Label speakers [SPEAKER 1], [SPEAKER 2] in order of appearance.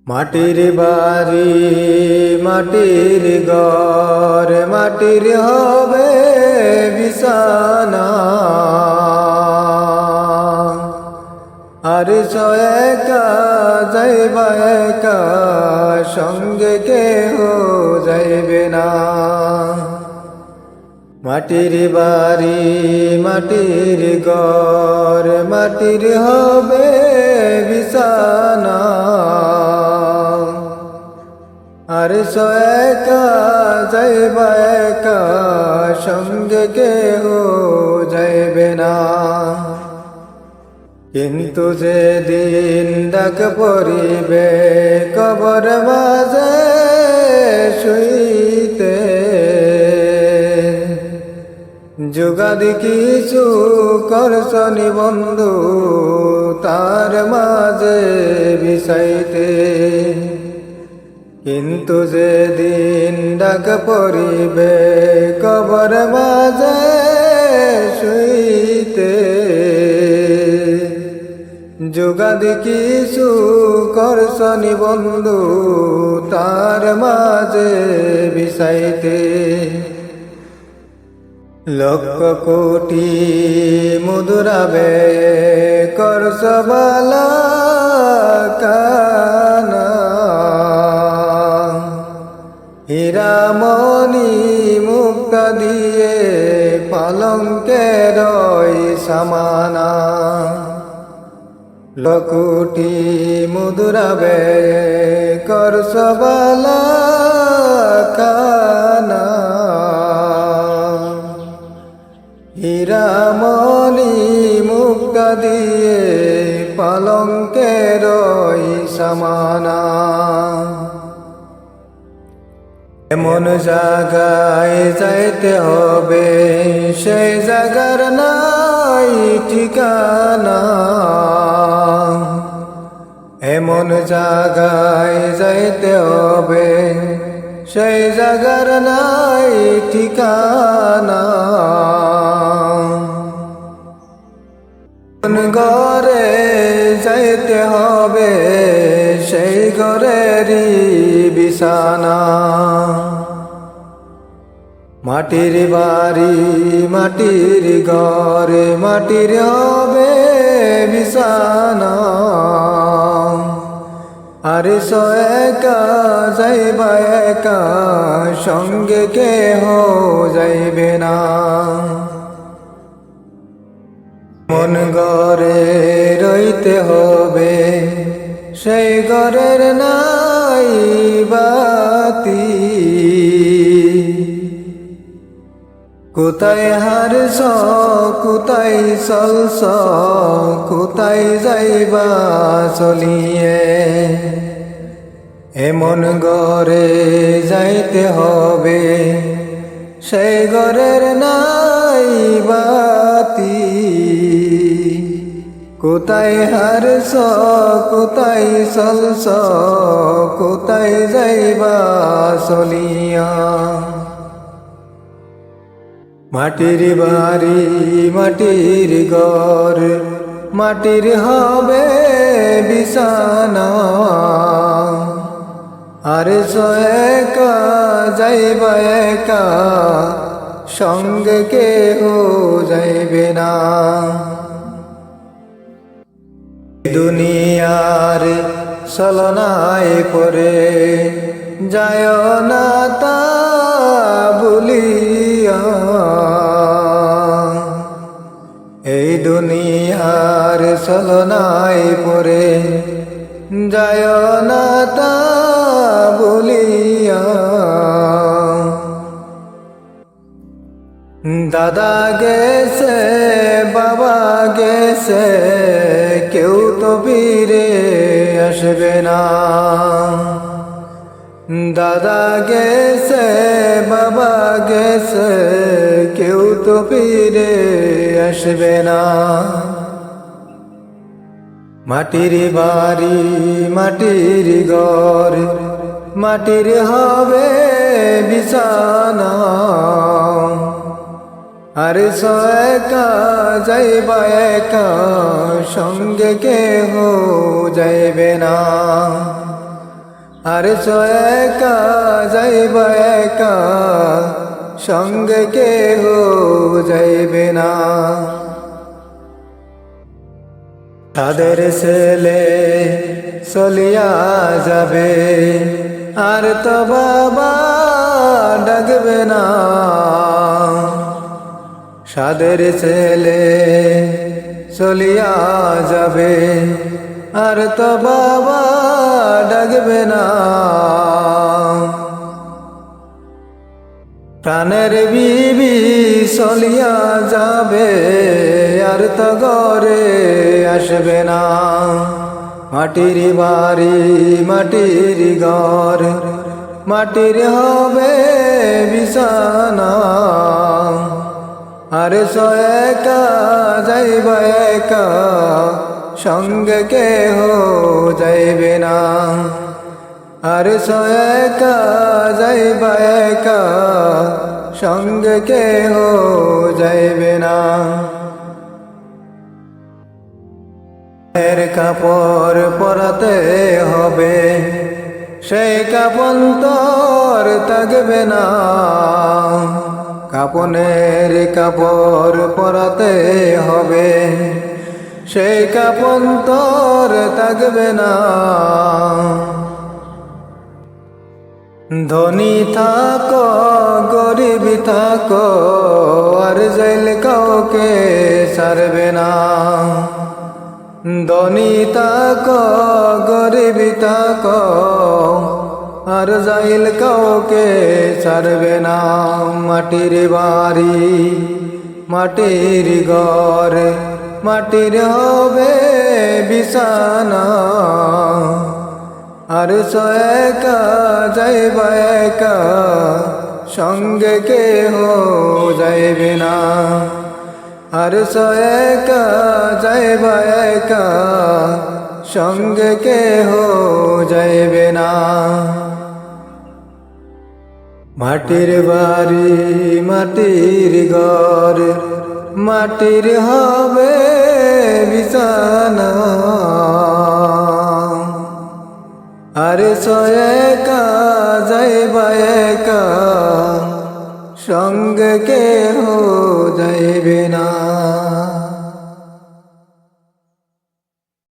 [SPEAKER 1] মাটির বাড়ি মাটির ঘর মাটির হবে বিছানা আর একা যাইবা একা সঙ্গে কেহ যাইবে না। মাটির বাড়ি মাটির ঘর মাটির হবে বিছানা আর একা যাইবা একা সঙ্গে কেহ যাইবে না। কিন্তু যেদিন ডাক পড়িবে কবর মাঝে শুইতে যুগাদি কিছু করছনি বন্ধু তার মাঝে বিছাইতে। কিন্তু যেদিন ডাক পড়িবে কবর মাঝে শুইতে যুগাদি কিছু করছনি বন্ধু তার মাঝে বিছাইতে। লক্ষ কোটি মুদ্রা ব্যয়ে করছ বালা কানা হীরামণি মুক্তা দিয়ে পালঙ্কের সমানা। লকুটি মুদ্রা ব্যয়ে করছ বালা কানা হীরামণি মুক্তা দিয়ে পালঙ্কের সমানা। এমন জায়গায় যাইতে হবে সেই জায়গার নাই ঠিকানা। এমন জায়গায় যাইতে হবে সেই জায়গার নাই ঠিকানা। কোন ঘরে যাইতে হবে সেই ঘরেরই বিছানা। মাটির বাড়ি মাটির ঘর মাটির হবে বিছানা আর একা যাইবা একা সঙ্গে কেহ যাইবে না। মন ঘরে রইতে হবে সেই ঘরের নাই বাতি। কোথায় হারছ কোথায় চলছ কোথায় যাইবা চলিয়ে এমন ঘরে যাইতে হবে সেই ঘরের নাই বাতি। কোথায় হারছ কোথায় চলছ কোথায় যাইবা চলিয়া। মাটির বাড়ি মাটির ঘর মাটির হবে বিছানা আর একা যাইবা একা সঙ্গে কেহ যাইবে না। দুনিয়ার ছলনায় পড়ে যায় না তা ভুলিয়া। এই দুনিয়ার ছলনায় পড়ে যায় না তা ভুলিয়া। দাদা গেছে বাবা গেছে কেউ তো ফিরে আসবে না। দাদা গেছে বাবা গেছে কেউ তো ফিরে আসবে না। মাটির বাড়ি মাটির ঘর মাটির হবে বিছানা আর একা যাইবা একা সঙ্গে কেহ যাইবে না। আর একা যাইবা একা, সঙ্গে কেহ যাইবে না। তাদের ছেলে চলিয়া যাবে, আর তো বাবা ডাকবে না। সাদের ছেলে চলিয়া যাবে, আর তো বাবা ডাকবে না। প্রাণের বিবি চলিয়া যাবে, আর তো ঘরে আসবে না। মাটির বাড়ি মাটির ঘর, মাটির হবে বিছানা। আর একা যাইবা একা, সঙ্গে কেহ যাইবে না। আর একা যাইবা একা, সঙ্গে কেহ যাইবে না। এর কাপড় পরাতে হবে, সেই কাপন তোর থাকবে না। কাপনের কাপড় পরাতে হবে, সেই কাপন তোর থাকবে না। ধনী থাকো গরিব থাকো, আর যাইল কাউকে ছাড়বে না। ধনী থাকো গরিব থাকো, আর যাইল কাউকে ছাড়বে না। মাটির বাড়ি মাটির ঘর, মাটির হবে বিছানা। আর একা যাইবা একা, সঙ্গে কেহ যাইবে না। আর একা যাইবা একা, সঙ্গে কেহ যাইবে না। মাটির বাড়ি মাটির ঘর, মাটির হবে বিছানা। আর একা যাইবা একা, সঙ্গে কেহ যাইবে না।